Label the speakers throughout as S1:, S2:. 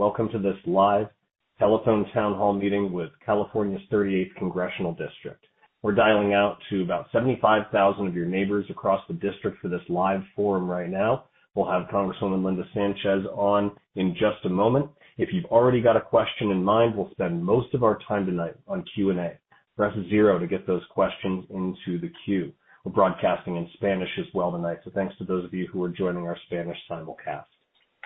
S1: welcome to this live telephone town hall meeting with California's 38th Congressional District. We're dialing out to about 75,000 of your neighbors across the district for this live forum right now. We'll have Congresswoman Linda Sanchez on in just a moment. If you've already got a question in mind, we'll spend most of our time tonight on Q&A. Press 0 to get those questions into the queue. We're broadcasting in Spanish as well tonight, so thanks to those of you who are joining our Spanish simulcast.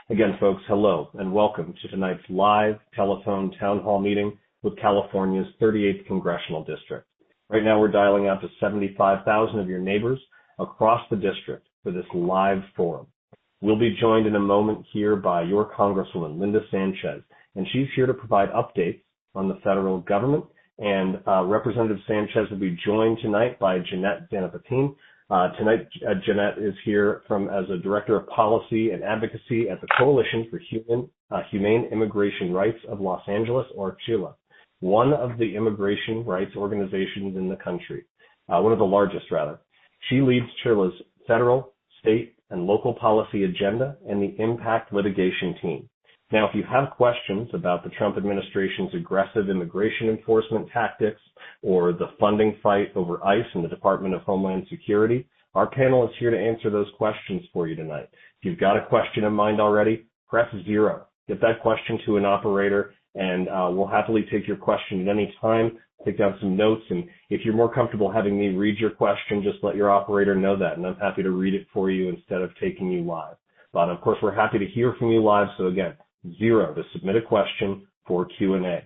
S1: Again, folks, hello and welcome to tonight's live telephone town hall meeting with California's 38th Congressional District. Right now, we're dialing out to 75,000 of your neighbors across the district for this live forum. We'll be joined in a moment here by your Congresswoman, Linda Sanchez, and she's here to provide updates on the federal government. And Representative Sanchez will be joined tonight by Jeanette Zanapatin. Tonight, Jeanette is here as a Director of Policy and Advocacy at the Coalition for Humane Immigration Rights of Los Angeles, or CHILA, one of the immigration rights organizations in the country, one of the largest, rather. She leads CHILA's federal, state, and local policy agenda and the impact litigation team. Now, if you have questions about the Trump administration's aggressive immigration enforcement tactics or the funding fight over ICE and the Department of Homeland Security, our panel is here to answer those questions for you tonight. If you've got a question in mind already, press 0. Get that question to an operator, and we'll happily take your question at any time, take down some notes, and if you're more comfortable having me read your question, just let your operator know that, and I'm happy to read it for you instead of taking you live. But, of course, we're happy to hear from you live, so again, 0 to submit a question for Q&A.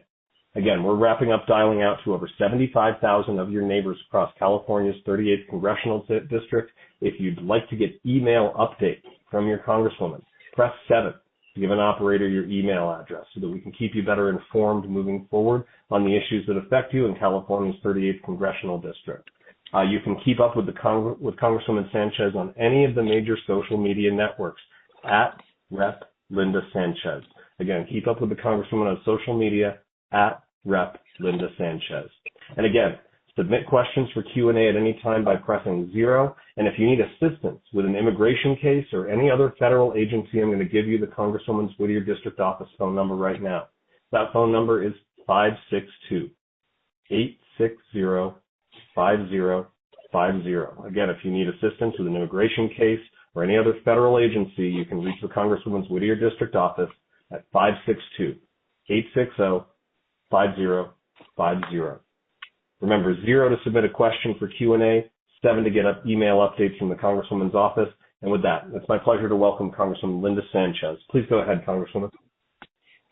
S1: Again, we're wrapping up dialing out to over 75,000 of your neighbors across California's 38th Congressional District. If you'd like to get email updates from your Congresswoman, press 7 to give an operator your email address so that we can keep you better informed moving forward on the issues that affect you in California's 38th Congressional District. You can keep up with Congresswoman Sanchez on any of the major social media networks at Rep. Linda Sanchez. Again, keep up with the Congresswoman on social media at Rep. Linda Sanchez. And again, submit questions for Q&A at any time by pressing 0. And if you need assistance with an immigration case or any other federal agency, I'm going to give you the Congresswoman's Whittier District Office phone number right now. That phone number is 562-860-5050. Again, if you need assistance with an immigration case or any other federal agency, you can reach the Congresswoman's Whittier District Office at 562-860-5050. Remember, 0 to submit a question for Q&A, 7 to get email updates from the Congresswoman's office. And with that, it's my pleasure to welcome Congresswoman Linda Sanchez. Please go ahead, Congresswoman.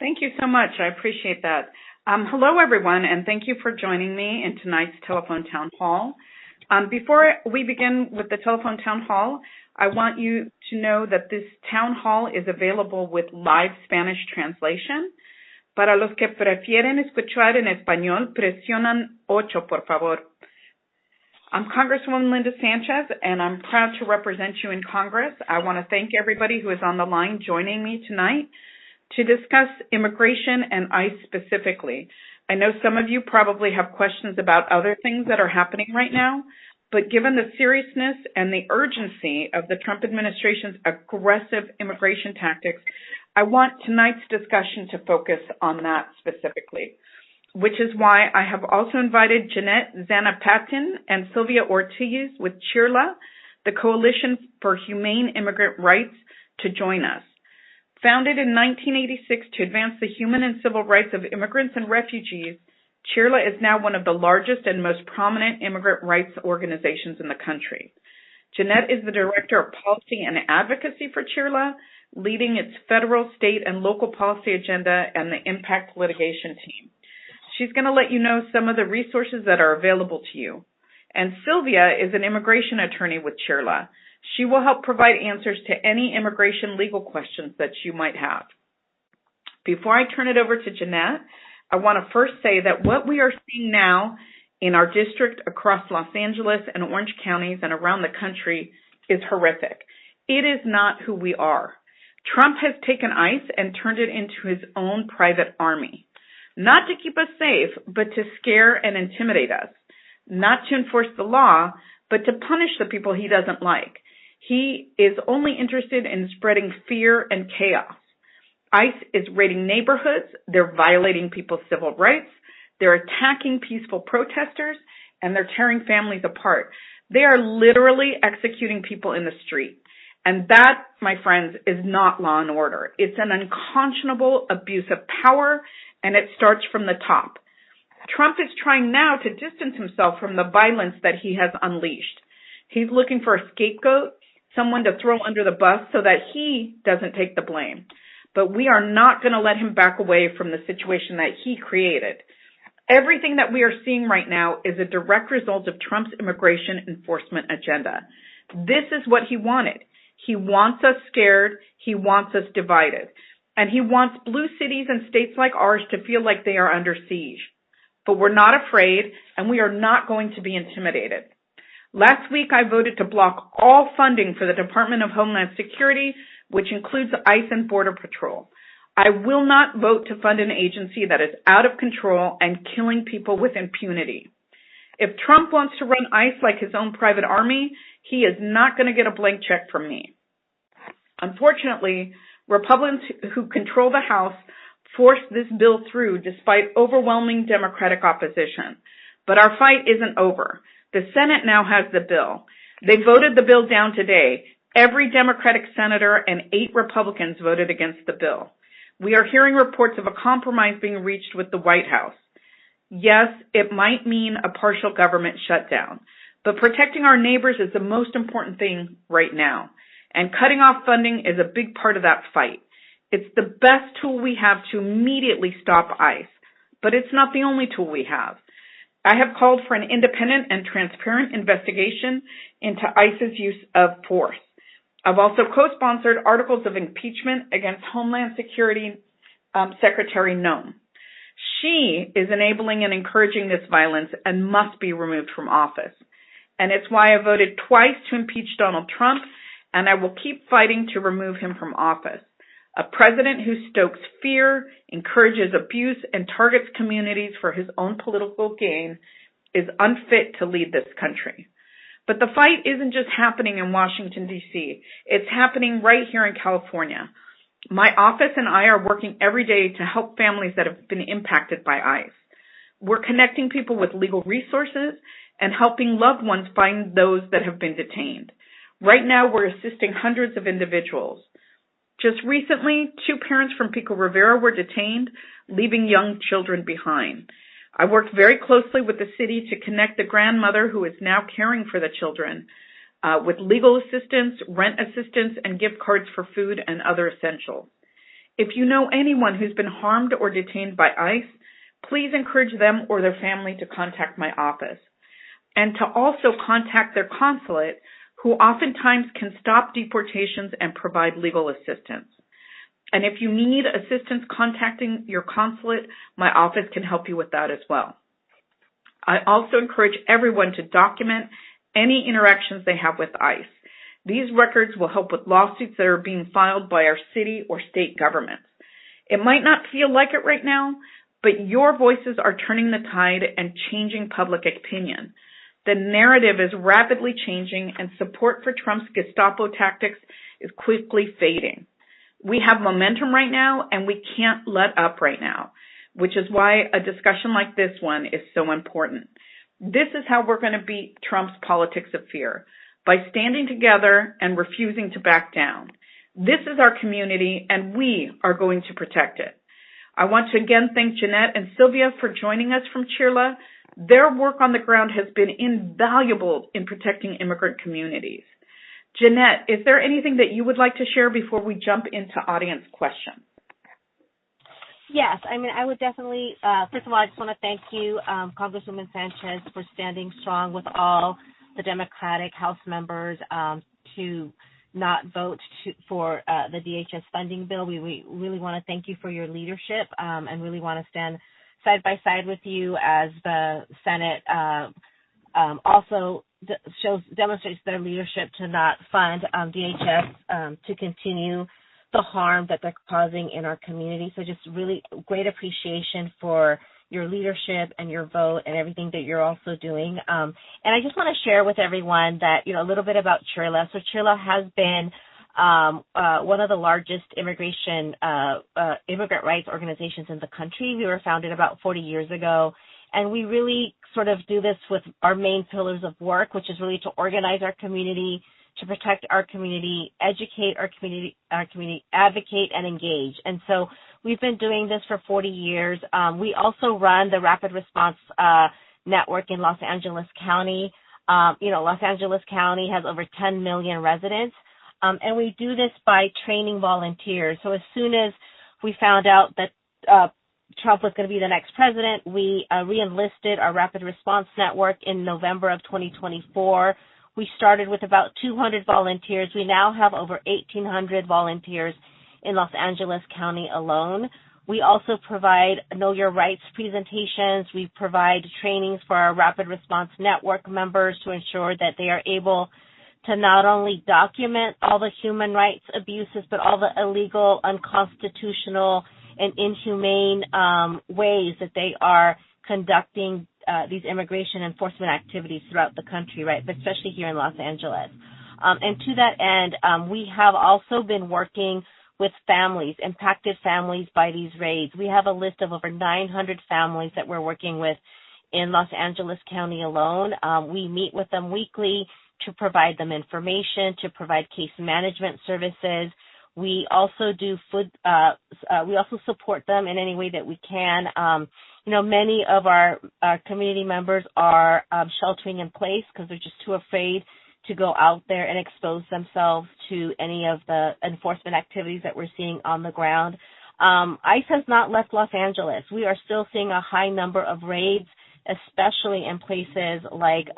S2: Thank you so much. I appreciate that. Hello, everyone, and thank you for joining me in tonight's telephone town hall. Before we begin with the telephone town hall, I want you to know that this town hall is available with live Spanish translation. Para los que prefieren escuchar en español, presionan 8, por favor. I'm Congresswoman Linda Sanchez, and I'm proud to represent you in Congress. I want to thank everybody who is on the line joining me tonight to discuss immigration and ICE specifically. I know some of you probably have questions about other things that are happening right now, but given the seriousness and the urgency of the Trump administration's aggressive immigration tactics, I want tonight's discussion to focus on that specifically, which is why I have also invited Jeanette Zanapatin and Sylvia Ortiz with CHILA, the Coalition for Humane Immigrant Rights, to join us. Founded in 1986 to advance the human and civil rights of immigrants and refugees, CHILA is now one of the largest and most prominent immigrant rights organizations in the country. Jeanette is the Director of Policy and Advocacy for CHILA, leading its federal, state, and local policy agenda and the impact litigation team. She's going to let you know some of the resources that are available to you. And Sylvia is an immigration attorney with CHILA. She will help provide answers to any immigration legal questions that you might have. Before I turn it over to Jeanette, I want to first say that what we are seeing now in our district across Los Angeles and Orange counties and around the country is horrific. It is not who we are. Trump has taken ICE and turned it into his own private army, not to keep us safe, but to scare and intimidate us, not to enforce the law, but to punish the people he doesn't like. He is only interested in spreading fear and chaos. ICE is raiding neighborhoods. They're violating people's civil rights. They're attacking peaceful protesters, and they're tearing families apart. They are literally executing people in the street. And that, my friends, is not law and order. It's an unconscionable abuse of power, and it starts from the top. Trump is trying now to distance himself from the violence that he has unleashed. He's looking for a scapegoat, someone to throw under the bus so that he doesn't take the blame. But we are not going to let him back away from the situation that he created. Everything that we are seeing right now is a direct result of Trump's immigration enforcement agenda. This is what he wanted. He wants us scared. He wants us divided. And he wants blue cities and states like ours to feel like they are under siege. But we're not afraid, and we are not going to be intimidated. Last week, I voted to block all funding for the Department of Homeland Security, which includes ICE and Border Patrol. I will not vote to fund an agency that is out of control and killing people with impunity. If Trump wants to run ICE like his own private army, he is not going to get a blank check from me. Unfortunately, Republicans who control the House forced this bill through despite overwhelming Democratic opposition. But our fight isn't over. The Senate now has the bill. They voted the bill down today. Every Democratic senator and 8 Republicans voted against the bill. We are hearing reports of a compromise being reached with the White House. Yes, it might mean a partial government shutdown, but protecting our neighbors is the most important thing right now. And cutting off funding is a big part of that fight. It's the best tool we have to immediately stop ICE, but it's not the only tool we have. I have called for an independent and transparent investigation into ICE's use of force. I've also co-sponsored articles of impeachment against Homeland Security Secretary Noem. She is enabling and encouraging this violence and must be removed from office. And it's why I voted twice to impeach Donald Trump, and I will keep fighting to remove him from office. A president who stokes fear, encourages abuse, and targets communities for his own political gain is unfit to lead this country. But the fight isn't just happening in Washington, D.C. It's happening right here in California. My office and I are working every day to help families that have been impacted by ICE. We're connecting people with legal resources and helping loved ones find those that have been detained. Right now, we're assisting hundreds of individuals. Just recently, 2 parents from Pico Rivera were detained, leaving young children behind. I worked very closely with the city to connect the grandmother who is now caring for the children with legal assistance, rent assistance, and gift cards for food and other essentials. If you know anyone who's been harmed or detained by ICE, please encourage them or their family to contact my office and to also contact their consulate, who oftentimes can stop deportations and provide legal assistance. And if you need assistance contacting your consulate, my office can help you with that as well. I also encourage everyone to document any interactions they have with ICE. These records will help with lawsuits that are being filed by our city or state governments. It might not feel like it right now, but your voices are turning the tide and changing public opinion. The narrative is rapidly changing, and support for Trump's Gestapo tactics is quickly fading. We have momentum right now, and we can't let up right now, which is why a discussion like this one is so important. This is how we're going to beat Trump's politics of fear, by standing together and refusing to back down. This is our community, and we are going to protect it. I want to again thank Jeanette and Sylvia for joining us from CHIRLA. Their work on the ground has been invaluable in protecting immigrant communities. Jeanette, is there anything that you would like to share before we jump into audience questions?
S3: Yes, I mean, I would definitely, first of all, I just want to thank you, Congresswoman Sanchez, for standing strong with all the Democratic House members to not vote for the DHS funding bill. We really want to thank you for your leadership and really want to stand side by side with you as the Senate also demonstrates their leadership to not fund DHS to continue the harm that they're causing in our community. So just really great appreciation for your leadership and your vote and everything that you're also doing. And I just want to share with everyone that, a little bit about CHIRLA. So CHIRLA has been one of the largest immigrant rights organizations in the country. We were founded about 40 years ago, and we really sort of do this with our main pillars of work, which is really to organize our community, to protect our community, educate our community, advocate, and engage. And so we've been doing this for 40 years. We also run the Rapid Response Network in Los Angeles County. Los Angeles County has over 10 million residents, and we do this by training volunteers. So as soon as we found out that Trump was going to be the next president, we re-enlisted our Rapid Response Network in November of 2024. We started with about 200 volunteers. We now have over 1,800 volunteers in Los Angeles County alone. We also provide Know Your Rights presentations. We provide trainings for our Rapid Response Network members to ensure that they are able to not only document all the human rights abuses, but all the illegal, unconstitutional, and inhumane ways that they are conducting these immigration enforcement activities throughout the country, right, but especially here in Los Angeles. And to that end, we have also been working with families, impacted families by these raids. We have a list of over 900 families that we're working with in Los Angeles County alone. We meet with them weekly to provide them information, to provide case management services. We also do we also support them in any way that we can. Many of our community members are sheltering in place because they're just too afraid to go out there and expose themselves to any of the enforcement activities that we're seeing on the ground. ICE has not left Los Angeles. We are still seeing a high number of raids, especially in places like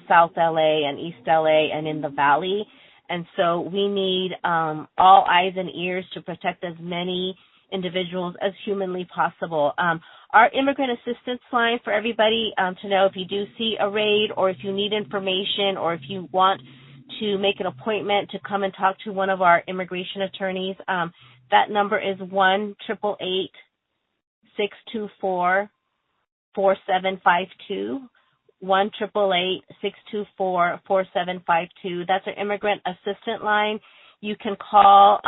S3: South LA and East LA and in the Valley. And so we need all eyes and ears to protect as many individuals as humanly possible. Our immigrant assistance line for everybody to know if you do see a raid or if you need information or if you want to make an appointment to come and talk to one of our immigration attorneys, that number is 1-888-624-4752, 1-888-624-4752. That's our immigrant assistant line. You can call.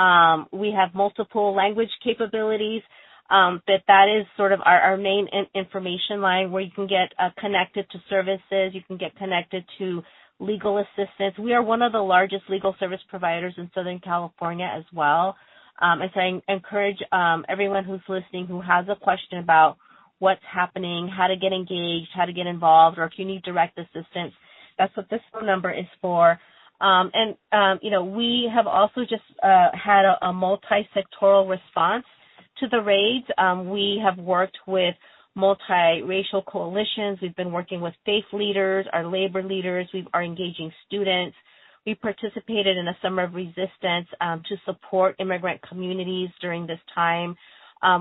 S3: We have multiple language capabilities. That is sort of our main information line where you can get connected to services. You can get connected to legal assistance. We are one of the largest legal service providers in Southern California as well. And so I encourage everyone who's listening who has a question about what's happening, how to get engaged, how to get involved, or if you need direct assistance, that's what this phone number is for. We have also just had a multi-sectoral response to the raids. We have worked with multiracial coalitions. We've been working with faith leaders, our labor leaders. We are engaging students. We participated in a summer of resistance to support immigrant communities during this time.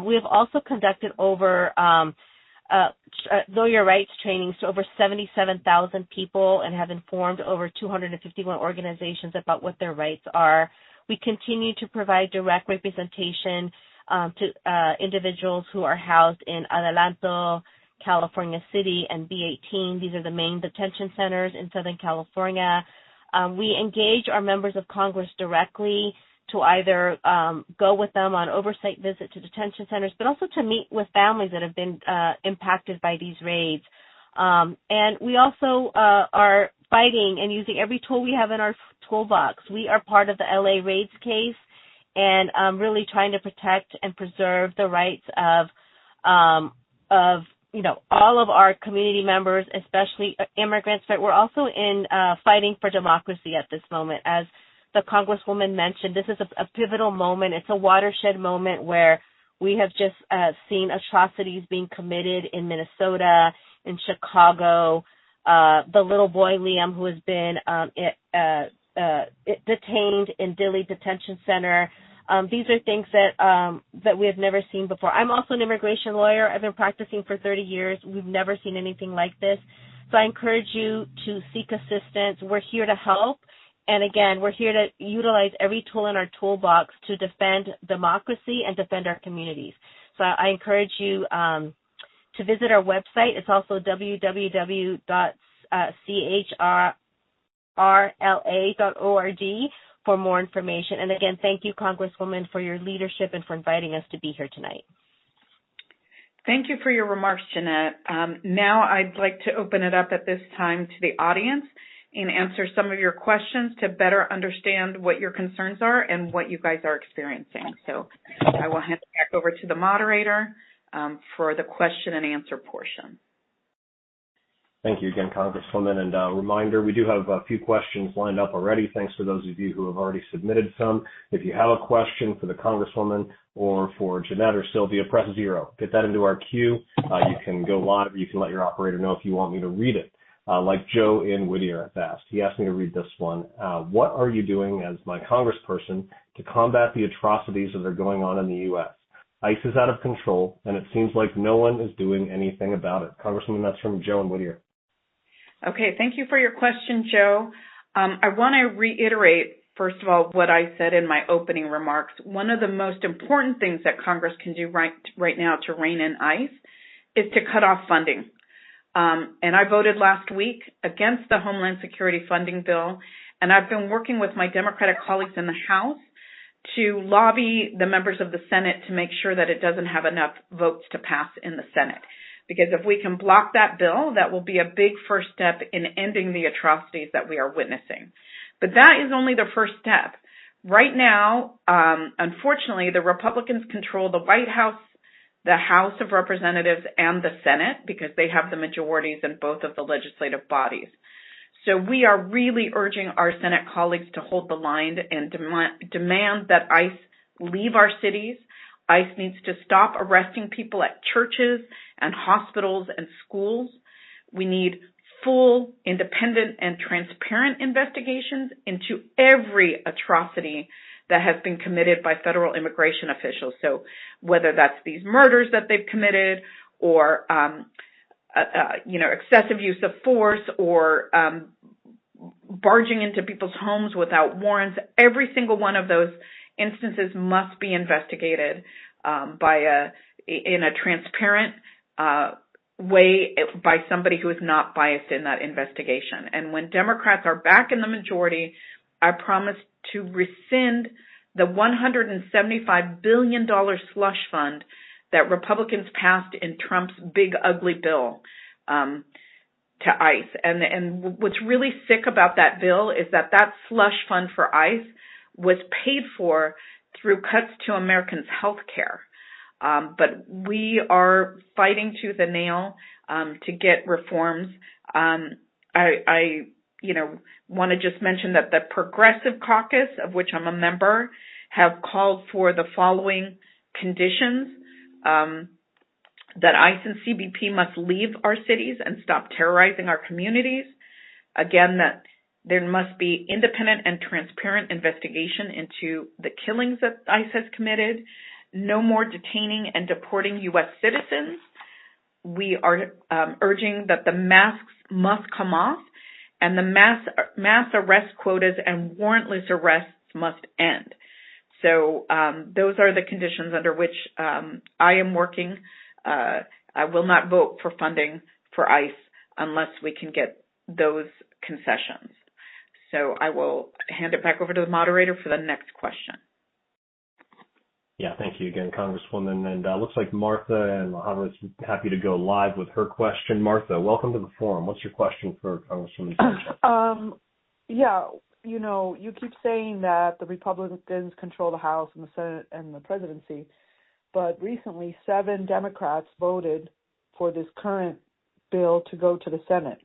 S3: We have also conducted over Know Your Rights trainings to over 77,000 people and have informed over 251 organizations about what their rights are. We continue to provide direct representation to individuals who are housed in Adelanto, California City, and B18. These are the main detention centers in Southern California. We engage our members of Congress directly to either go with them on oversight visit to detention centers, but also to meet with families that have been impacted by these raids. And we also are fighting and using every tool we have in our toolbox. We are part of the LA raids case and really trying to protect and preserve the rights of all of our community members, especially immigrants, but we're also in fighting for democracy at this moment. As the Congresswoman mentioned, this is a pivotal moment. It's a watershed moment where we have just seen atrocities being committed in Minnesota, in Chicago. The little boy, Liam, who has been detained in Dilley Detention Center. These are things that we have never seen before. I'm also an immigration lawyer. I've been practicing for 30 years. We've never seen anything like this. So I encourage you to seek assistance. We're here to help. And again, we're here to utilize every tool in our toolbox to defend democracy and defend our communities. So I encourage you to visit our website. It's also www.chrla.org, for more information. And again, thank you, Congresswoman, for your leadership and for inviting us to be here tonight.
S2: Thank you for your remarks, Jeanette. Now I'd like to open it up at this time to the audience and answer some of your questions to better understand what your concerns are and what you guys are experiencing. So I will hand it back over to the moderator for the question and answer portion.
S1: Thank you again, Congresswoman. And a reminder, we do have a few questions lined up already. Thanks for those of you who have already submitted some. If you have a question for the Congresswoman or for Jeanette or Sylvia, press 0. Get that into our queue. You can go live. You can let your operator know if you want me to read it. Like Joe in Whittier has asked. He asked me to read this one. What are you doing as my congressperson to combat the atrocities that are going on in the U.S.? ICE is out of control, and it seems like no one is doing anything about it. Congresswoman, that's from Joe in Whittier.
S2: Okay, thank you for your question, Joe. I want to reiterate, first of all, what I said in my opening remarks. One of the most important things that Congress can do right now to rein in ICE is to cut off funding. And I voted last week against the Homeland Security funding bill, and I've been working with my Democratic colleagues in the House to lobby the members of the Senate to make sure that it doesn't have enough votes to pass in the Senate. Because if we can block that bill, that will be a big first step in ending the atrocities that we are witnessing. But that is only the first step. Right now, unfortunately, the Republicans control the White House, the House of Representatives, and the Senate because they have the majorities in both of the legislative bodies. So we are really urging our Senate colleagues to hold the line and demand that ICE leave our cities. ICE needs to stop arresting people at churches and hospitals and schools. We need full, independent, and transparent investigations into every atrocity that has been committed by federal immigration officials. So whether that's these murders that they've committed or, excessive use of force or barging into people's homes without warrants, every single one of those instances must be investigated in a transparent way by somebody who is not biased in that investigation. And when Democrats are back in the majority, I promise to rescind the $175 billion slush fund that Republicans passed in Trump's big ugly bill to ICE. And what's really sick about that bill is that slush fund for ICE was paid for through cuts to Americans' health care. But we are fighting tooth and nail to get reforms. I want to just mention that the Progressive Caucus, of which I'm a member, have called for the following conditions: that ICE and CBP must leave our cities and stop terrorizing our communities. Again, that there must be independent and transparent investigation into the killings that ICE has committed. No more detaining and deporting U.S. citizens. We are urging that the masks must come off and the mass arrest quotas and warrantless arrests must end. So those are the conditions under which I am working. I will not vote for funding for ICE unless we can get those concessions. So I will hand it back over to the moderator for the next question.
S1: Yeah, thank you again, Congresswoman. And looks like Martha and Mahava is happy to go live with her question. Martha, welcome to the forum. What's your question for Congresswoman Sanchez?
S4: You keep saying that the Republicans control the House and the Senate and the presidency, but recently 7 Democrats voted for this current bill to go to the Senate.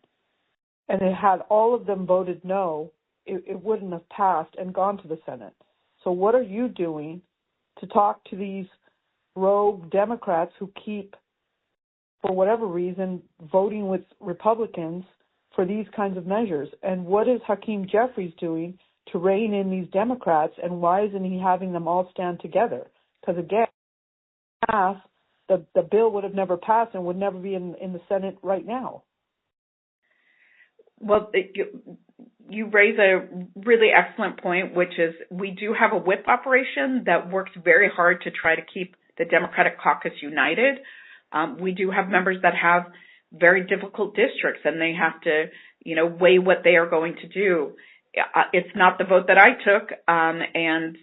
S4: And had all of them voted no, it wouldn't have passed and gone to the Senate. So what are you doing to talk to these rogue Democrats who keep, for whatever reason, voting with Republicans for these kinds of measures? And what is Hakeem Jeffries doing to rein in these Democrats, and why isn't he having them all stand together? Because again, the bill would have never passed and would never be in the Senate right now.
S2: Well, you raise a really excellent point, which is we do have a whip operation that works very hard to try to keep the Democratic caucus united. We do have members that have very difficult districts, and they have to, weigh what they are going to do. it's not the vote that I took, and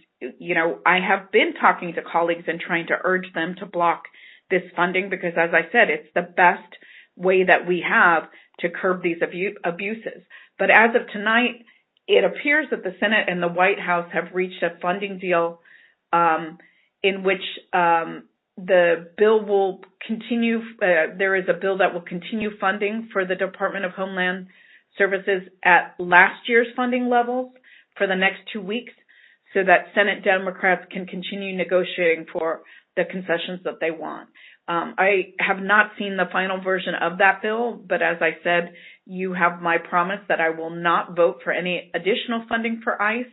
S2: I have been talking to colleagues and trying to urge them to block this funding because, as I said, it's the best way that we have to curb these abuses. But as of tonight, it appears that the Senate and the White House have reached a funding deal in which the bill will continue. There is a bill that will continue funding for the Department of Homeland Services at last year's funding levels for the next 2 weeks so that Senate Democrats can continue negotiating for the concessions that they want. I have not seen the final version of that bill, but as I said, you have my promise that I will not vote for any additional funding for ICE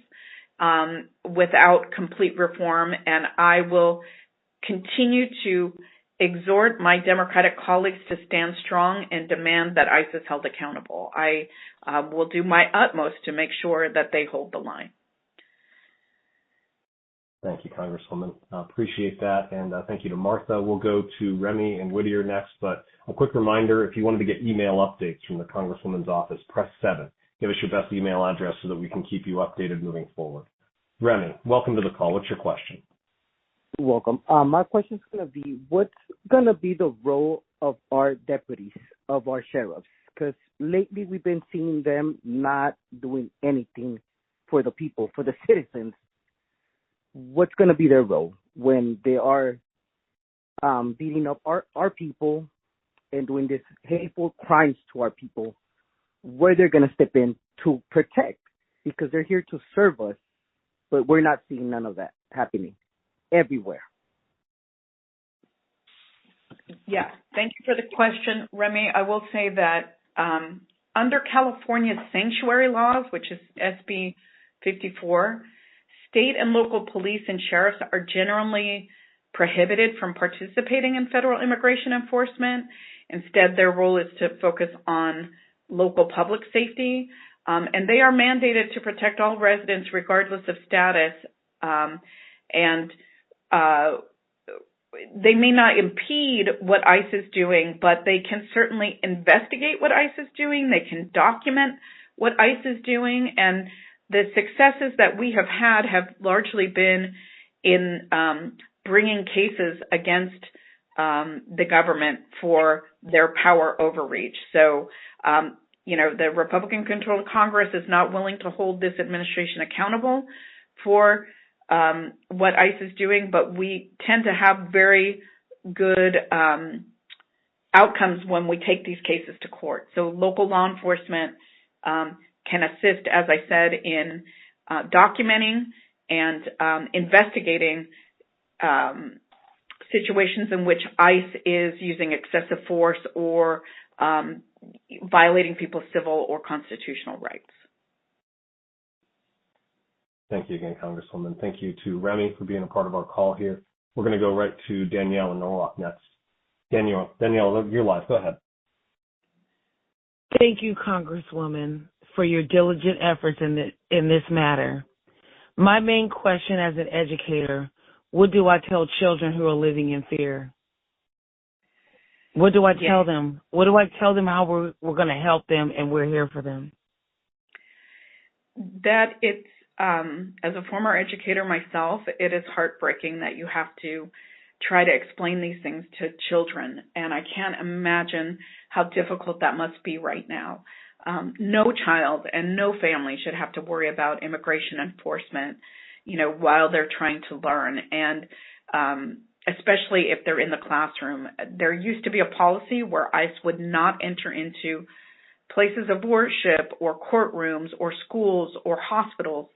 S2: without complete reform, and I will continue to exhort my Democratic colleagues to stand strong and demand that ICE is held accountable. I will do my utmost to make sure that they hold the line.
S1: Thank you, Congresswoman. Appreciate that, and thank you to Martha. We'll go to Remy and Whittier next, but a quick reminder, if you wanted to get email updates from the Congresswoman's office, press 7. Give us your best email address so that we can keep you updated moving forward. Remy, welcome to the call. What's your question?
S5: Welcome. My question is going to be, what's going to be the role of our deputies, of our sheriffs? Because lately we've been seeing them not doing anything for the people, for the citizens. What's going to be their role when they are beating up our people and doing this hateful crimes to our people? Where they're going to step in to protect, because they're here to serve us, but we're not seeing none of that happening everywhere.
S2: Yeah, thank you for the question, Remy. I will say that under California's sanctuary laws, which is SB 54, state and local police and sheriffs are generally prohibited from participating in federal immigration enforcement. Instead, their role is to focus on local public safety, and they are mandated to protect all residents regardless of status, and they may not impede what ICE is doing, but they can certainly investigate what ICE is doing. They can document what ICE is doing, and the successes that we have had have largely been in bringing cases against the government for their power overreach. So, the Republican-controlled Congress is not willing to hold this administration accountable for what ICE is doing, but we tend to have very good outcomes when we take these cases to court. So local law enforcement can assist, as I said, in documenting and investigating situations in which ICE is using excessive force or violating people's civil or constitutional rights.
S1: Thank you again, Congresswoman. Thank you to Remy for being a part of our call here. We're going to go right to Danielle in Norwalk next. Danielle, you're live. Go ahead.
S6: Thank you, Congresswoman, for your diligent efforts in this matter. My main question as an educator, what do I tell children who are living in fear? What do I tell them? What do I tell them how we're going to help them and we're here for them?
S2: That it's, as a former educator myself, it is heartbreaking that you have to try to explain these things to children, and I can't imagine how difficult that must be right now. No child and no family should have to worry about immigration enforcement, while they're trying to learn, and especially if they're in the classroom. There used to be a policy where ICE would not enter into places of worship or courtrooms or schools or hospitals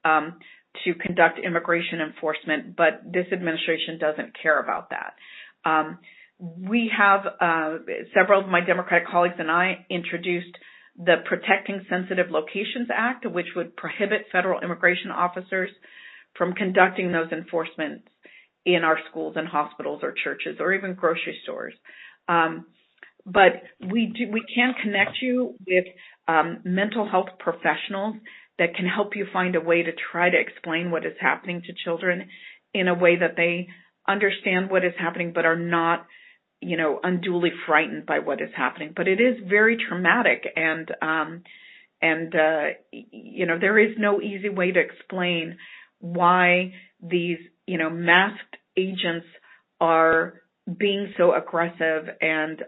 S2: to conduct immigration enforcement, but this administration doesn't care about that. We have, several of my Democratic colleagues and I introduced the Protecting Sensitive Locations Act, which would prohibit federal immigration officers from conducting those enforcements in our schools and hospitals or churches or even grocery stores. But we can connect you with mental health professionals that can help you find a way to try to explain what is happening to children in a way that they understand what is happening but are not, unduly frightened by what is happening. But it is very traumatic, and there is no easy way to explain why these, masked agents are being so aggressive and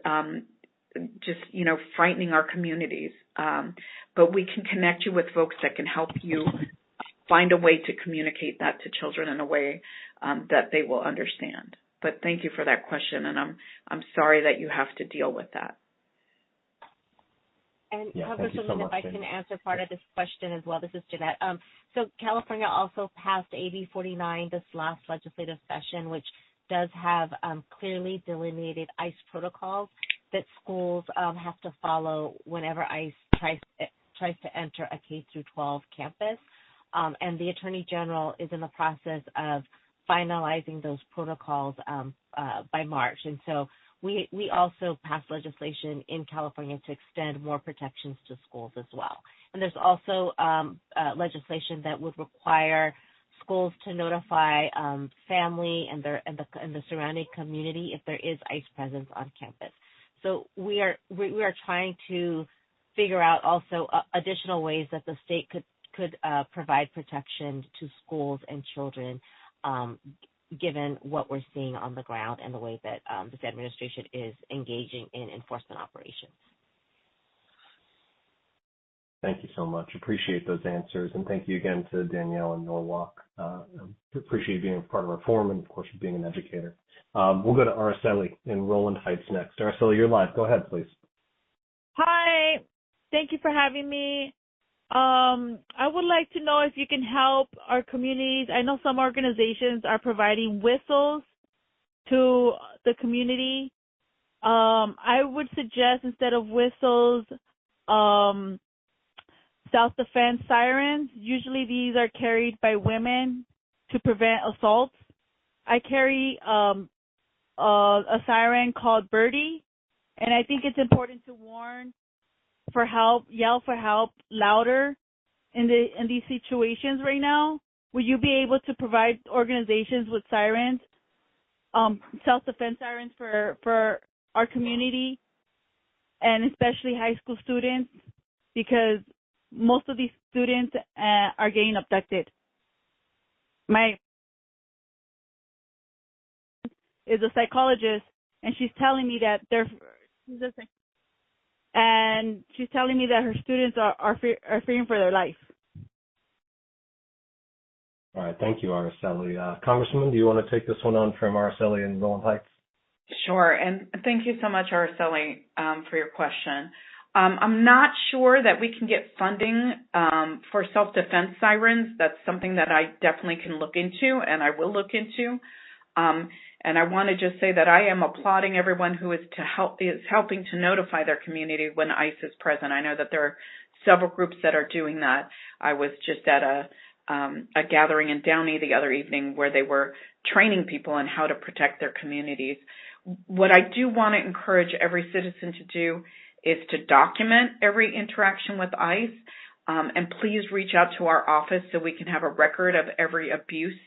S2: just, frightening our communities. But we can connect you with folks that can help you find a way to communicate that to children in a way that they will understand. But thank you for that question, and I'm sorry that you have to deal with that.
S3: And
S1: Yeah,
S3: Congresswoman, if I can answer part of this question as well, this is Jeanette. So California also passed AB 49 this last legislative session, which does have clearly delineated ICE protocols that schools have to follow whenever ICE tries to enter a K through 12 campus. And the Attorney General is in the process of finalizing those protocols by March. And so we also passed legislation in California to extend more protections to schools as well. And there's also legislation that would require schools to notify family and the surrounding community if there is ICE presence on campus. So we are trying to figure out also additional ways that the state could provide protection to schools and children, given what we're seeing on the ground and the way that this administration is engaging in enforcement operations.
S1: Thank you so much. Appreciate those answers. And thank you again to Danielle and Norwalk. Appreciate you being a part of our forum and, of course, being an educator. We'll go to Araceli in Roland Heights next. Araceli, you're live. Go ahead, please.
S7: Hi. Thank you for having me. I would like to know if you can help our communities. I know some organizations are providing whistles to the community. I would suggest instead of whistles, self-defense sirens. Usually these are carried by women to prevent assaults. I carry a siren called Birdie, and I think it's important to warn for help, yell for help louder in these situations right now. Will you be able to provide organizations with sirens, self-defense sirens for our community, and especially high school students, because most of these students are getting abducted. My is a psychologist, and she's telling me that her students are fearing for their life.
S1: All right. Thank you, Araceli. Congresswoman, do you want to take this one on from Araceli in Roland Heights?
S2: Sure. And thank you so much, Araceli, for your question. I'm not sure that we can get funding for self-defense sirens. That's something that I definitely can look into, and I will look into. And I want to just say that I am applauding everyone who is helping to notify their community when ICE is present. I know that there are several groups that are doing that. I was just at a gathering in Downey the other evening where they were training people on how to protect their communities. What I do want to encourage every citizen to do is to document every interaction with ICE, and please reach out to our office so we can have a record of every abuse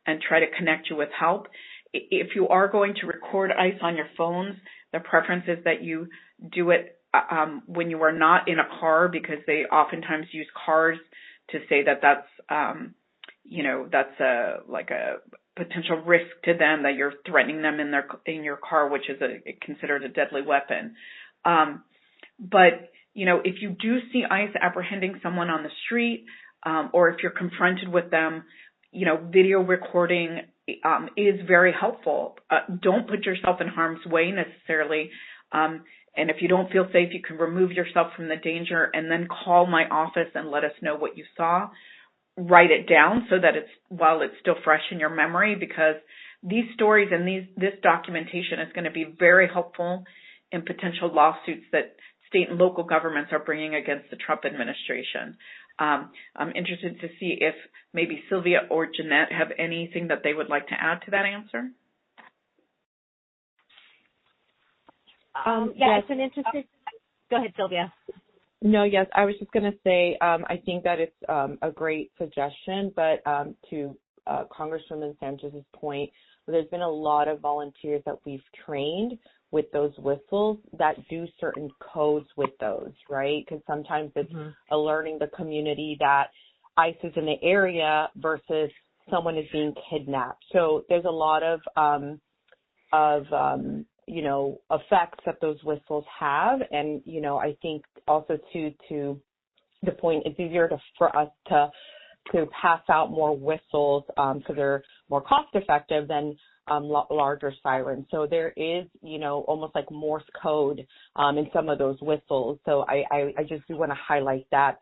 S2: and try to connect you with help. If you are going to record ICE on your phones, the preference is that you do it when you are not in a car, because they oftentimes use cars to say that that's like a potential risk to them, that you're threatening them in your car, which is considered a deadly weapon. But if you do see ICE apprehending someone on the street, or if you're confronted with them, video recording is very helpful. Don't put yourself in harm's way necessarily. And if you don't feel safe, you can remove yourself from the danger and then call my office and let us know what you saw. Write it down so that while it's still fresh in your memory, because these stories and this documentation is going to be very helpful in potential lawsuits that state and local governments are bringing against the Trump administration. I'm interested to see if maybe Sylvia or Jeanette have anything that they would like to add to that answer.
S3: It's an interesting. Go ahead, Sylvia.
S8: No, yes, I was just going to say I think that it's a great suggestion, but to Congresswoman Sanchez's point, there's been a lot of volunteers that we've trained with those whistles that do certain codes with those, right? Because sometimes it's alerting the community that ICE is in the area versus someone is being kidnapped. So there's a lot of effects that those whistles have. And, I think also to the point, it's easier for us to pass out more whistles because they're more cost effective than larger sirens. So there is, almost like Morse code in some of those whistles. So I just do want to highlight that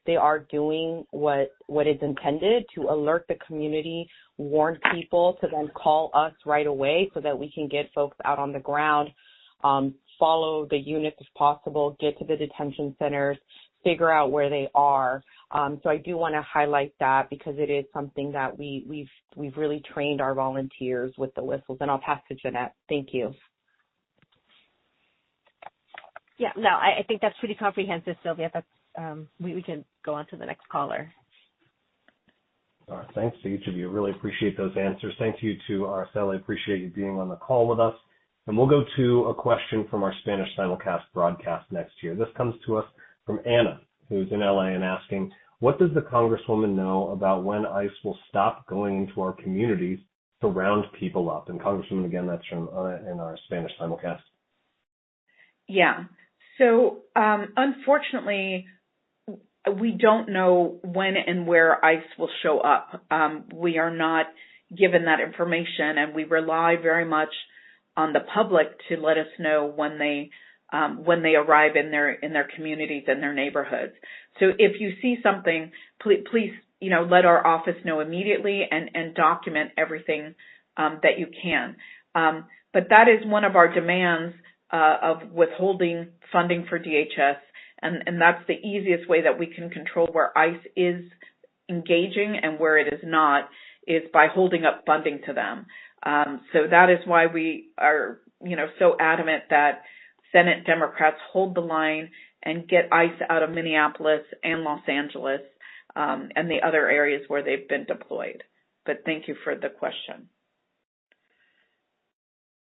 S8: they are doing what is intended to alert the community, warn people to then call us right away so that we can get folks out on the ground, follow the units if possible, get to the detention centers, figure out where they are. So I do want to highlight that because it is something that we've really trained our volunteers with the whistles. And I'll pass to Jeanette. Thank you.
S3: Yeah, no, I think that's pretty comprehensive, Sylvia. That's we can go on to the next caller.
S1: All right, thanks to each of you. Really appreciate those answers. Thank you to Araceli. Appreciate you being on the call with us. And we'll go to a question from our Spanish simulcast broadcast next year. This comes to us from Anna, who's in LA and asking, what does the Congresswoman know about when ICE will stop going into our communities to round people up? And Congresswoman, again, that's from in our Spanish simulcast.
S2: Yeah. So unfortunately, we don't know when and where ICE will show up. We are not given that information, and we rely very much on the public to let us know when they arrive in their communities and their neighborhoods. So if you see something, please let our office know immediately and document everything that you can. But that is one of our demands of withholding funding for DHS, and that's the easiest way that we can control where ICE is engaging and where it is not, is by holding up funding to them. So that is why we are, so adamant that Senate Democrats hold the line and get ICE out of Minneapolis and Los Angeles and the other areas where they've been deployed. But thank you for the question.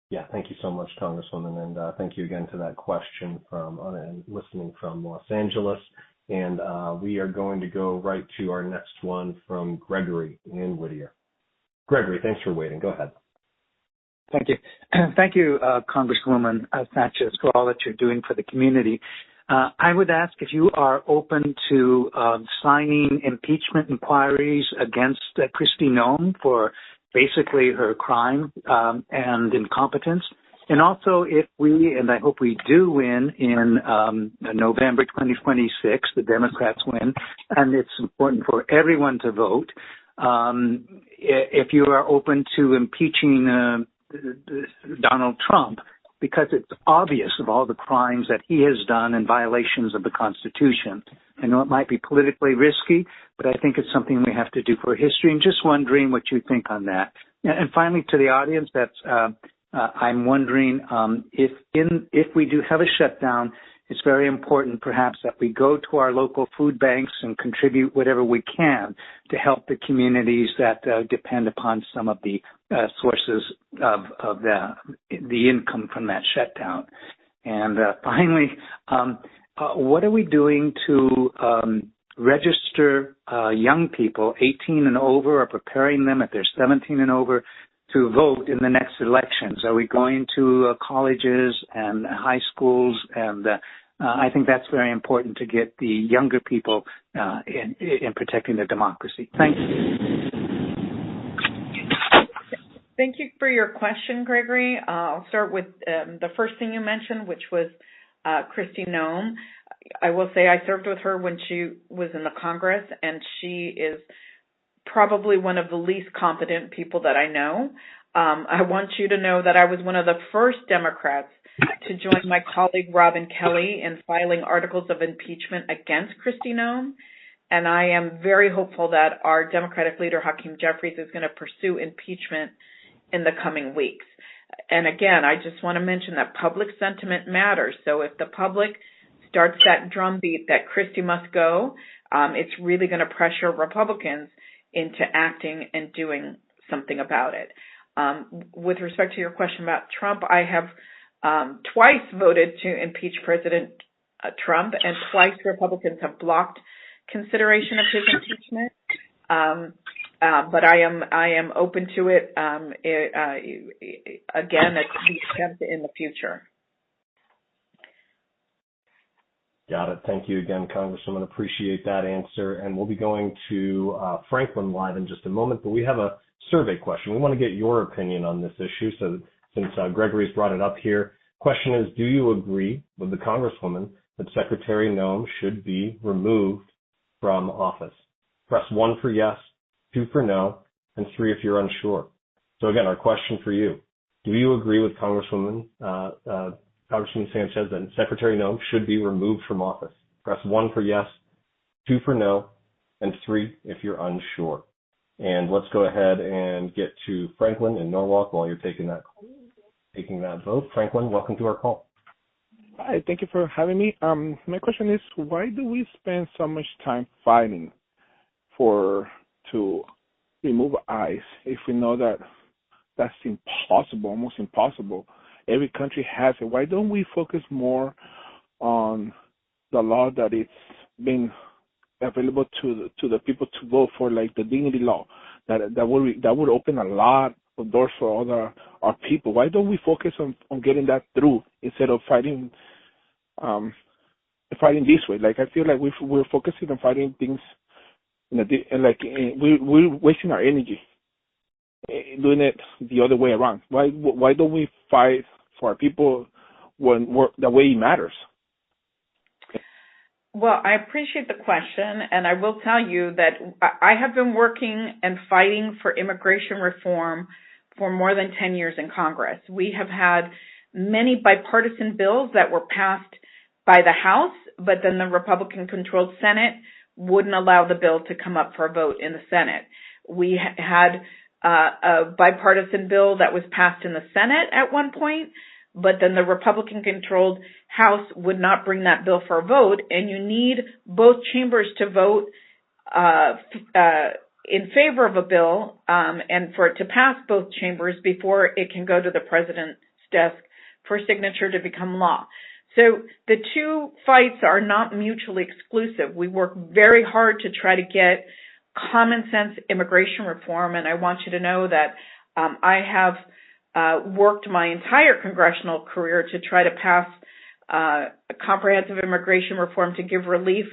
S1: Yeah, thank you so much, Congresswoman, and thank you again to that question from listening from Los Angeles. And we are going to go right to our next one from Gregory in Whittier. Gregory, thanks for waiting. Go ahead.
S9: Thank you. Thank you, Congresswoman Sanchez, for all that you're doing for the community. I would ask if you are open to signing impeachment inquiries against Kristi Noem for basically her crime and incompetence. And also if we, and I hope we do win in November 2026, the Democrats win, and it's important for everyone to vote, if you are open to impeaching Donald Trump, because it's obvious of all the crimes that he has done and violations of the Constitution. I know it might be politically risky, but I think it's something we have to do for history, and just wondering what you think on that. And finally, to the audience, I'm wondering if we do have a shutdown, it's very important perhaps that we go to our local food banks and contribute whatever we can to help the communities that depend upon some of the sources of the income from that shutdown. And finally, what are we doing to register young people, 18 and over, or preparing them if they're 17 and over, to vote in the next elections? Are we going to colleges and high schools? And I think that's very important to get the younger people in protecting their democracy. Thank you.
S2: Thank you for your question, Gregory. I'll start with the first thing you mentioned, which was Kristi Noem. I will say I served with her when she was in the Congress, and she is probably one of the least competent people that I know. I want you to know that I was one of the first Democrats to join my colleague Robin Kelly in filing articles of impeachment against Kristi Noem, and I am very hopeful that our Democratic leader Hakeem Jeffries is going to pursue impeachment in the coming weeks. And again, I just want to mention that public sentiment matters. So if the public starts that drumbeat that Kristi must go, it's really going to pressure Republicans into acting and doing something about it. With respect to your question about Trump, I have twice voted to impeach President Trump, and twice Republicans have blocked consideration of his impeachment. But I am open to it again at the attempt in the future.
S1: Got it. Thank you again, Congresswoman. Appreciate that answer. And we'll be going to Franklin live in just a moment, but we have a survey question. We want to get your opinion on this issue. So since Gregory's brought it up here, question is, do you agree with the Congresswoman that Secretary Noem should be removed from office? Press 1 for yes, 2 for no, and 3 if you're unsure. So again, our question for you, do you agree with Congresswoman Sanchez that Secretary Noem should be removed from office? Press 1 for yes, 2 for no, and 3 if you're unsure. And let's go ahead and get to Franklin in Norwalk while you're taking that vote. Franklin, welcome to our call.
S10: Hi, thank you for having me. My question is, why do we spend so much time fighting to remove ICE if we know that that's impossible, almost impossible? Every country has it. Why don't we focus more on the law that it's been available to the people to vote for, like the dignity law, that would open a lot of doors for our people? Why don't we focus on getting that through instead of fighting this way? Like, I feel like we're focusing on fighting things we're wasting our energy doing it the other way around. Why don't we fight for our people when the way it matters?
S2: Well, I appreciate the question, and I will tell you that I have been working and fighting for immigration reform for more than 10 years in Congress. We have had many bipartisan bills that were passed by the House, but then the Republican-controlled Senate wouldn't allow the bill to come up for a vote in the Senate. We had a bipartisan bill that was passed in the Senate at one point, but then the Republican-controlled House would not bring that bill for a vote, and you need both chambers to vote in favor of a bill and for it to pass both chambers before it can go to the president's desk for signature to become law. So the two fights are not mutually exclusive. We work very hard to try to get common sense immigration reform, and I want you to know that I have worked my entire congressional career to try to pass comprehensive immigration reform to give relief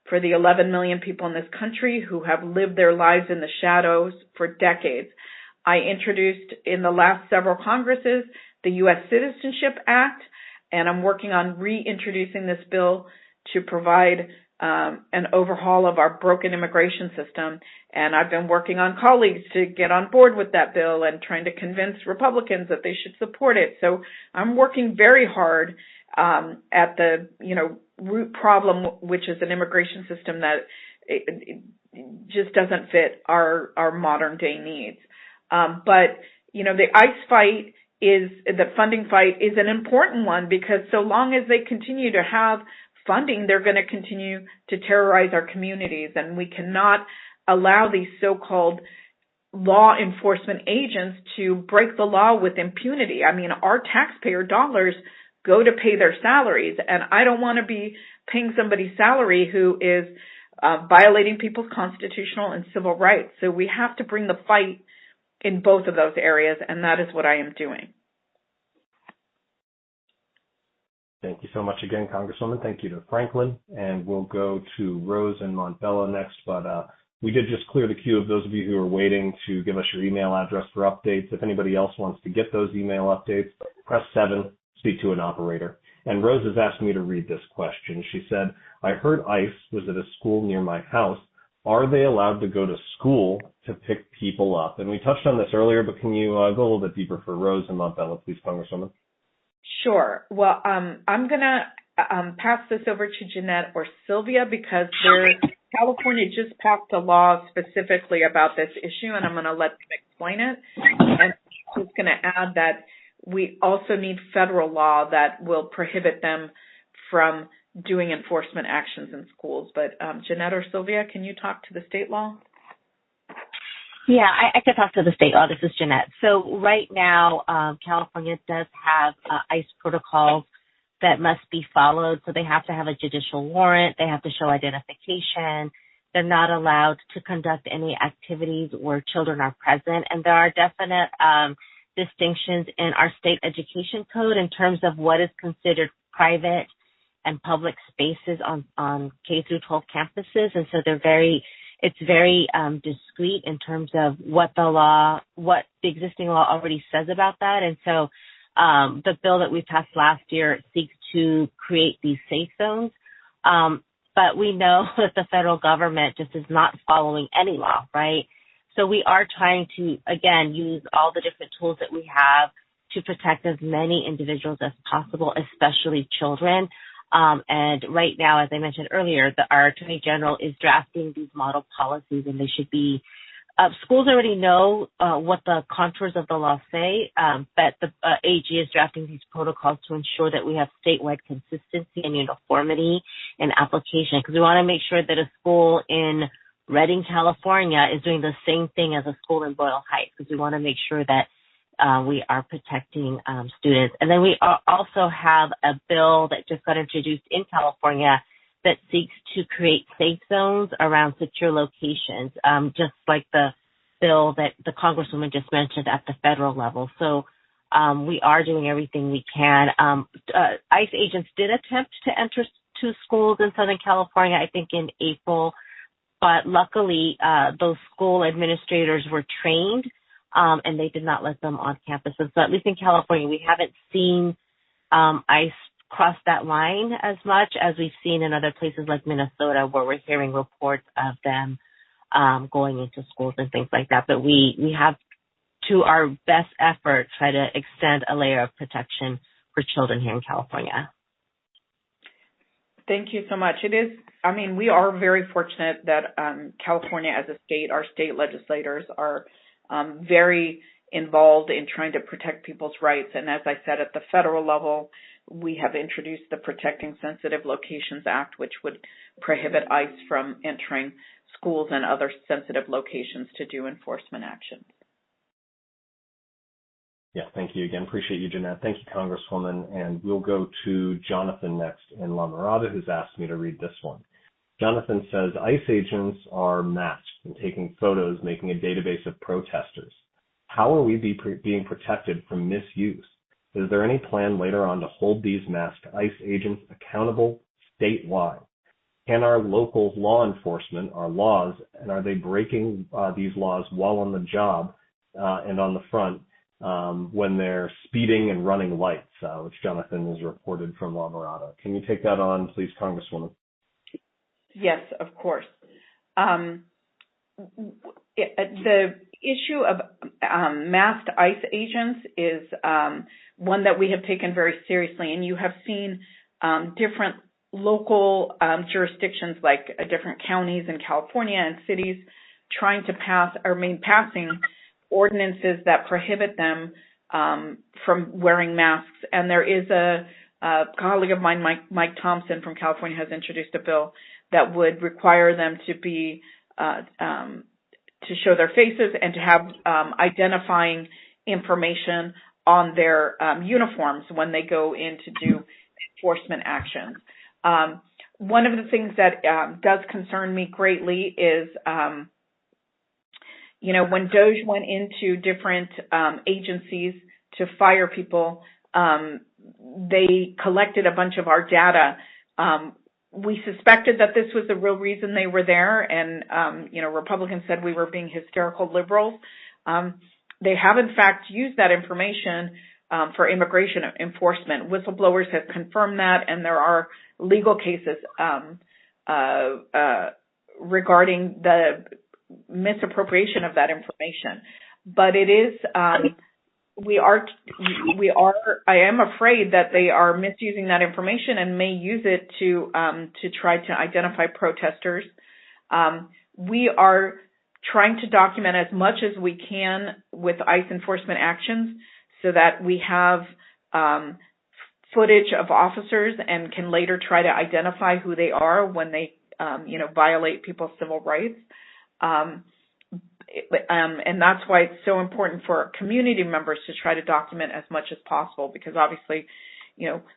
S2: for the 11 million people in this country who have lived their lives in the shadows for decades. I introduced in the last several Congresses the U.S. Citizenship Act, and I'm working on reintroducing this bill to provide an overhaul of our broken immigration system. And I've been working on colleagues to get on board with that bill and trying to convince Republicans that they should support it. So I'm working very hard at the root problem, which is an immigration system that it just doesn't fit our modern day needs. But the ICE fight the funding fight is an important one, because so long as they continue to have funding, they're going to continue to terrorize our communities, and we cannot allow these so-called law enforcement agents to break the law with impunity. I mean, our taxpayer dollars go to pay their salaries, and I don't want to be paying somebody's salary who is violating people's constitutional and civil rights. So we have to bring the fight in both of those areas, and that is what I am doing.
S1: Thank you so much again, Congresswoman. Thank you to Franklin. And we'll go to Rose and Montbello next. But we did just clear the queue of those of you who are waiting to give us your email address for updates. If anybody else wants to get those email updates, press 7, speak to an operator. And Rose has asked me to read this question. She said, I heard ICE was at a school near my house. Are they allowed to go to school to pick people up? And we touched on this earlier, but can you go a little bit deeper for Rose and Montbello, please, Congresswoman?
S2: Sure. Well, I'm going to pass this over to Jeanette or Sylvia, because California just passed a law specifically about this issue, and I'm going to let them explain it. And I'm just going to add that we also need federal law that will prohibit them from doing enforcement actions in schools. But Jeanette or Sylvia, can you talk to the state law?
S3: Yeah, I could talk to the state. Oh, this is Jeanette. So right now, California does have ICE protocols that must be followed. So they have to have a judicial warrant. They have to show identification. They're not allowed to conduct any activities where children are present. And there are definite distinctions in our state education code in terms of what is considered private and public spaces on K through 12 campuses. And so it's very discreet in terms of what the existing law already says about that. And so the bill that we passed last year seeks to create these safe zones. But we know that the federal government just is not following any law, right? So we are trying to, again, use all the different tools that we have to protect as many individuals as possible, especially children. And right now, as I mentioned earlier, our Attorney General is drafting these model policies, and they should be schools already know what the contours of the law say, but the AG is drafting these protocols to ensure that we have statewide consistency and uniformity in application, because we want to make sure that a school in Redding, California is doing the same thing as a school in Boyle Heights, because we want to make sure that we are protecting students. And then we also have a bill that just got introduced in California that seeks to create safe zones around secure locations, just like the bill that the Congresswoman just mentioned at the federal level. So we are doing everything we can. ICE agents did attempt to enter two schools in Southern California, I think in April, but luckily those school administrators were trained and they did not let them on campus. And so at least in California, we haven't seen ICE cross that line as much as we've seen in other places like Minnesota, where we're hearing reports of them going into schools and things like that. But we have, to our best effort, try to extend a layer of protection for children here in California.
S2: Thank you so much. We are very fortunate that California as a state, our state legislators are very involved in trying to protect people's rights. And as I said, at the federal level, we have introduced the Protecting Sensitive Locations Act, which would prohibit ICE from entering schools and other sensitive locations to do enforcement actions.
S1: Yeah, thank you again. Appreciate you, Jeanette. Thank you, Congresswoman. And we'll go to Jonathan next in La Mirada, who's asked me to read this one. Jonathan says, ICE agents are masked and taking photos, making a database of protesters. How are we being protected from misuse? Is there any plan later on to hold these masked ICE agents accountable statewide? Can our local law enforcement, our laws, and are they breaking these laws while on the job and on the front when they're speeding and running lights, which Jonathan has reported from La Mirada? Can you take that on, please, Congresswoman?
S2: Yes, of course. The issue of masked ICE agents is one that we have taken very seriously, and you have seen different local jurisdictions, like different counties in California and cities, trying to passing ordinances that prohibit them from wearing masks. And there is a colleague of mine, Mike Thompson from California, has introduced a bill that would require them to be to show their faces and to have identifying information on their uniforms when they go in to do enforcement actions. One of the things that does concern me greatly is, when DOJ went into different agencies to fire people, they collected a bunch of our data. We suspected that this was the real reason they were there, and, Republicans said we were being hysterical liberals. They have, in fact, used that information for immigration enforcement. Whistleblowers have confirmed that, and there are legal cases regarding the misappropriation of that information. But it is, I am afraid that they are misusing that information and may use it to try to identify protesters. We are trying to document as much as we can with ICE enforcement actions so that we have footage of officers and can later try to identify who they are when they, violate people's civil rights. and that's why it's so important for community members to try to document as much as possible, because obviously,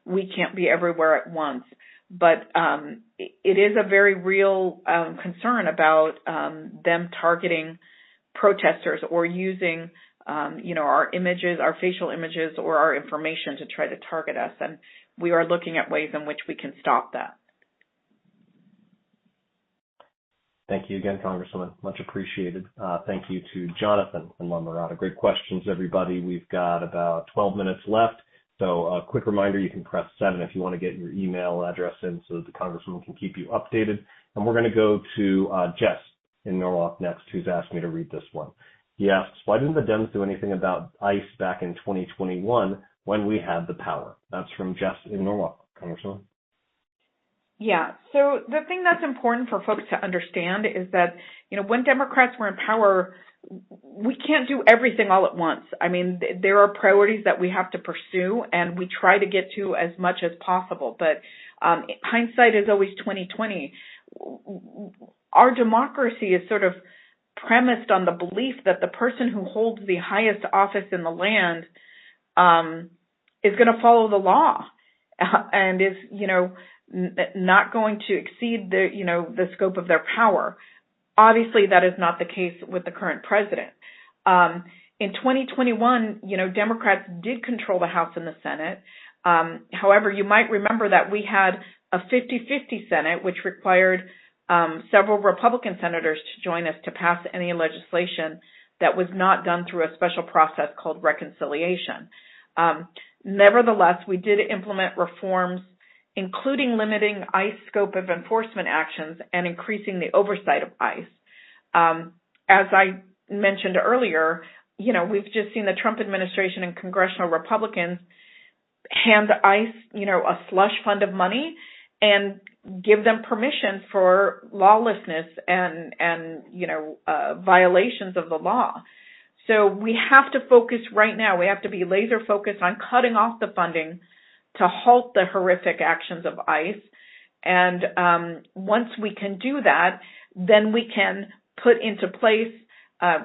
S2: we can't be everywhere at once. But it is a very real concern about them targeting protesters or using, our images, our facial images, or our information to try to target us. And we are looking at ways in which we can stop that.
S1: Thank you again, Congresswoman. Much appreciated. Thank you to Jonathan and La Mirada. Great questions, everybody. We've got about 12 minutes left. So a quick reminder, you can press 7 if you want to get your email address in so that the Congresswoman can keep you updated. And we're going to go to Jess in Norwalk next, who's asked me to read this one. He asks, why didn't the Dems do anything about ICE back in 2021 when we had the power? That's from Jess in Norwalk. Congresswoman.
S2: Yeah. So the thing that's important for folks to understand is that, when Democrats were in power, we can't do everything all at once. I mean, there are priorities that we have to pursue, and we try to get to as much as possible. But hindsight is always 20/20. Our democracy is sort of premised on the belief that the person who holds the highest office in the land is going to follow the law and is, not going to exceed the scope of their power. Obviously, that is not the case with the current president. In 2021, Democrats did control the House and the Senate. However, you might remember that we had a 50-50 Senate, which required several Republican senators to join us to pass any legislation that was not done through a special process called reconciliation. Nevertheless, we did implement reforms, including limiting ICE scope of enforcement actions and increasing the oversight of ICE. As I mentioned earlier, we've just seen the Trump administration and congressional Republicans hand ICE, a slush fund of money and give them permission for lawlessness and violations of the law. So we have to focus right now. We have to be laser focused on cutting off the funding to halt the horrific actions of ICE. And once we can do that, then we can put into place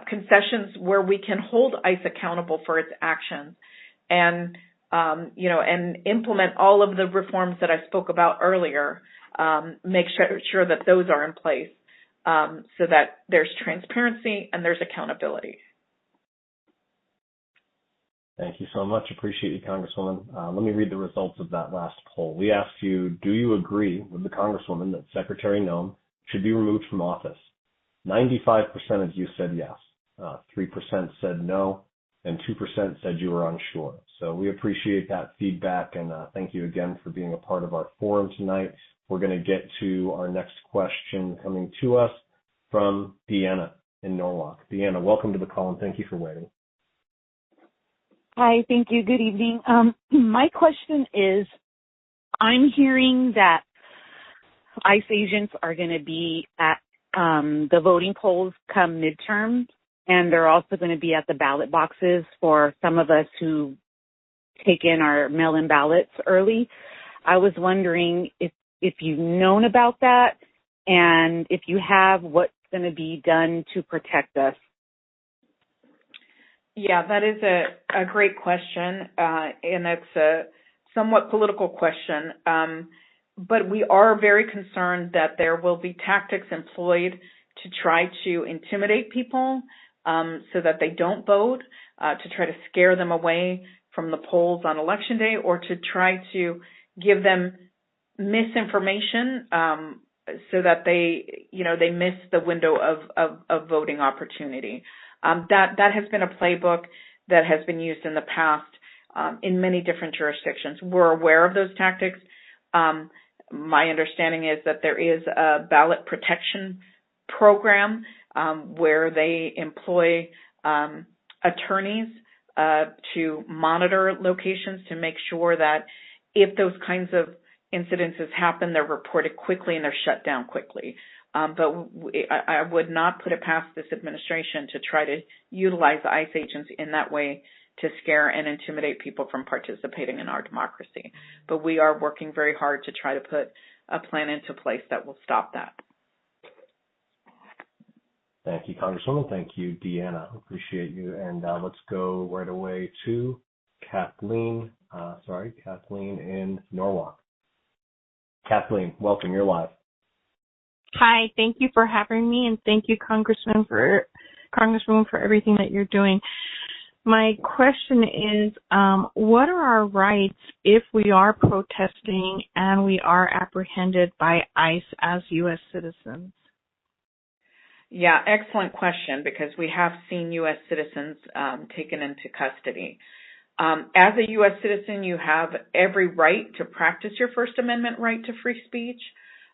S2: concessions where we can hold ICE accountable for its actions and, and implement all of the reforms that I spoke about earlier, make sure that those are in place so that there's transparency and there's accountability.
S1: Thank you so much. Appreciate you, Congresswoman. Let me read the results of that last poll. We asked you, do you agree with the Congresswoman that Secretary Noem should be removed from office? 95% of you said yes. 3% said no, and 2% said you were unsure. So we appreciate that feedback, and thank you again for being a part of our forum tonight. We're going to get to our next question coming to us from Deanna in Norwalk. Deanna, welcome to the call, and thank you for waiting.
S11: Hi, thank you. Good evening. My question is, I'm hearing that ICE agents are going to be at the voting polls come midterm, and they're also going to be at the ballot boxes for some of us who take in our mail-in ballots early. I was wondering if you've known about that, and if you have, what's going to be done to protect us.
S2: Yeah, that is a great question, and it's a somewhat political question. But we are very concerned that there will be tactics employed to try to intimidate people so that they don't vote, to try to scare them away from the polls on Election Day, or to try to give them misinformation so that they miss the window of voting opportunity. That has been a playbook that has been used in the past in many different jurisdictions. We're aware of those tactics. My understanding is that there is a ballot protection program where they employ attorneys to monitor locations to make sure that if those kinds of incidences happen, they're reported quickly and they're shut down quickly. But I would not put it past this administration to try to utilize ICE agents in that way to scare and intimidate people from participating in our democracy. But we are working very hard to try to put a plan into place that will stop that.
S1: Thank you, Congresswoman. Thank you, Deanna. Appreciate you. And let's go right away to Kathleen. Kathleen in Norwalk. Kathleen, welcome. You're live.
S12: Hi, thank you for having me, and thank you, Congresswoman, for everything that you're doing. My question is, what are our rights if we are protesting and we are apprehended by ICE as U.S. citizens?
S2: Yeah, excellent question, because we have seen U.S. citizens taken into custody. As a U.S. citizen, you have every right to practice your First Amendment right to free speech,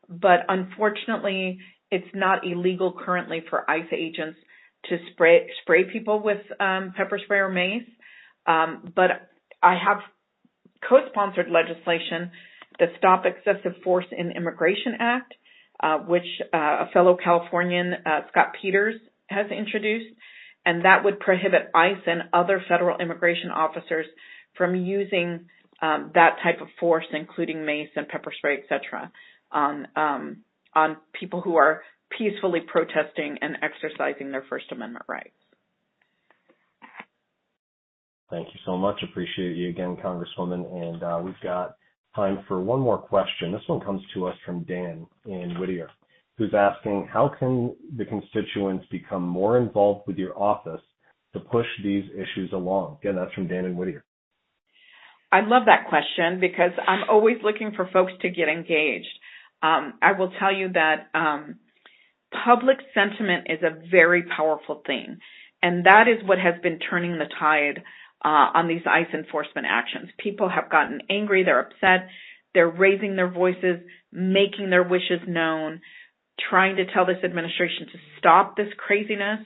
S2: but unfortunately, it's not illegal currently for ICE agents to spray people with pepper spray or mace. But I have co-sponsored legislation, the Stop Excessive Force in Immigration Act, which a fellow Californian, Scott Peters, has introduced, and that would prohibit ICE and other federal immigration officers from using that type of force, including mace and pepper spray, etc., on people who are peacefully protesting and exercising their First Amendment rights.
S1: Thank you so much. Appreciate you again, Congresswoman. And we've got time for one more question. This one comes to us from Dan in Whittier, who's asking, how can the constituents become more involved with your office to push these issues along? Again, that's from Dan in Whittier.
S2: I love that question because I'm always looking for folks to get engaged. I will tell you that public sentiment is a very powerful thing, and that is what has been turning the tide on these ICE enforcement actions. People have gotten angry, they're upset, they're raising their voices, making their wishes known, trying to tell this administration to stop this craziness,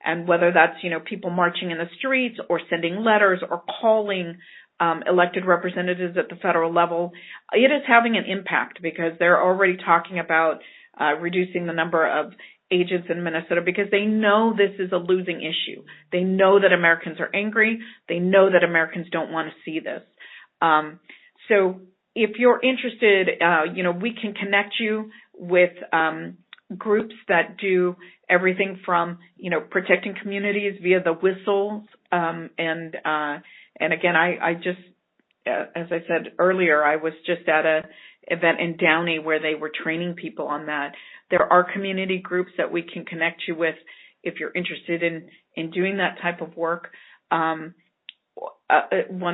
S2: and whether that's, people marching in the streets or sending letters or calling elected representatives at the federal level, it is having an impact because they're already talking about reducing the number of agents in Minnesota because they know this is a losing issue. They know that Americans are angry. They know that Americans don't want to see this. So if you're interested, we can connect you with groups that do everything from, protecting communities via the whistles. And again, I just, as I said earlier, I was just at a event in Downey where they were training people on that. There are community groups that we can connect you with if you're interested in doing that type of work. One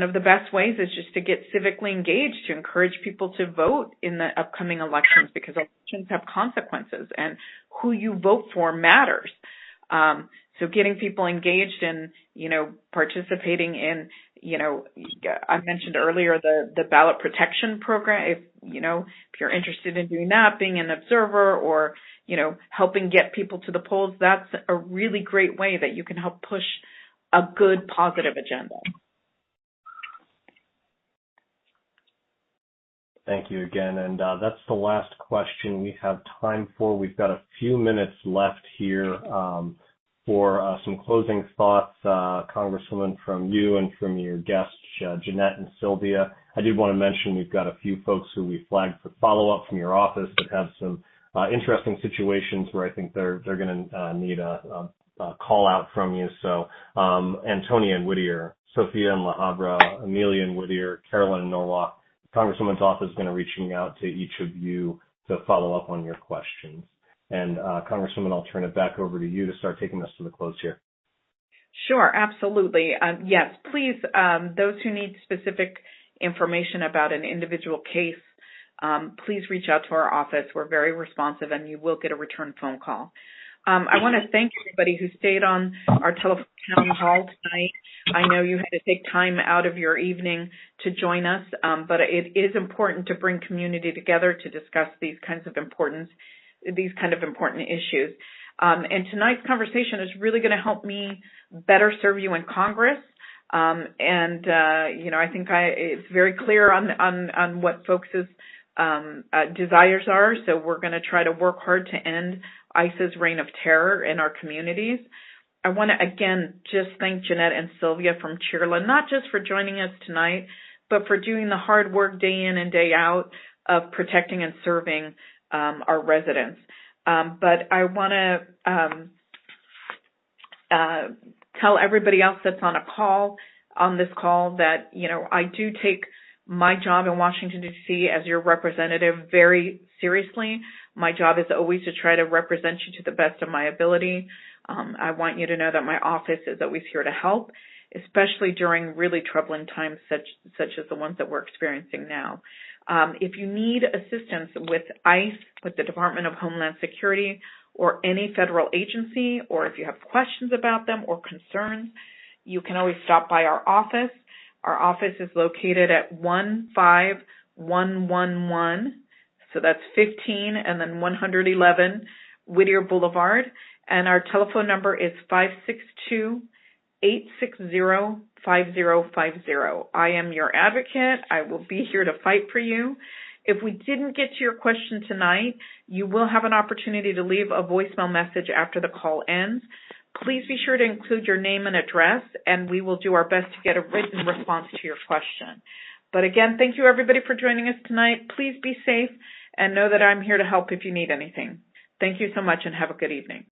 S2: of the best ways is just to get civically engaged, to encourage people to vote in the upcoming elections because elections have consequences and who you vote for matters. So getting people engaged and, participating in, I mentioned earlier the ballot protection program. If you're interested in doing that, being an observer or, helping get people to the polls, that's a really great way that you can help push a good, positive agenda.
S1: Thank you again. And that's the last question we have time for. We've got a few minutes left here for some closing thoughts, Congresswoman, from you and from your guests, Jeanette and Sylvia. I did want to mention we've got a few folks who we flagged for follow-up from your office that have some interesting situations where I think they're going to need a call out from you. So Antonia in Whittier, Sophia in La Habra, Amelia in Whittier, Carolyn in Norwalk. Congresswoman's office is going to be reaching out to each of you to follow up on your questions. And Congresswoman, I'll turn it back over to you to start taking us to the close here.
S2: Sure, absolutely. Yes, please, those who need specific information about an individual case, please reach out to our office. We're very responsive and you will get a return phone call. I want to thank everybody who stayed on our telephone town hall tonight. I know you had to take time out of your evening to join us, but it is important to bring community together to discuss these kind of important issues. And tonight's conversation is really going to help me better serve you in Congress. I think it's very clear on what folks' desires are. So we're going to try to work hard to end ICE's reign of terror in our communities. I want to, again, just thank Jeanette and Sylvia from Chirla, not just for joining us tonight, but for doing the hard work day in and day out of protecting and serving our residents. But I want to tell everybody else that's on this call that, I do take my job in Washington, D.C. as your representative very seriously. My job is always to try to represent you to the best of my ability. I want you to know that my office is always here to help, especially during really troubling times such as the ones that we're experiencing now. If you need assistance with ICE, with the Department of Homeland Security, or any federal agency, or if you have questions about them or concerns, you can always stop by our office. Our office is located at 15111, so that's 15 and then 111 Whittier Boulevard, and our telephone number is 562-860-5050. I am your advocate. I will be here to fight for you. If we didn't get to your question tonight, you will have an opportunity to leave a voicemail message after the call ends. Please be sure to include your name and address, and we will do our best to get a written response to your question. But again, thank you everybody for joining us tonight. Please be safe and know that I'm here to help if you need anything. Thank you so much and have a good evening.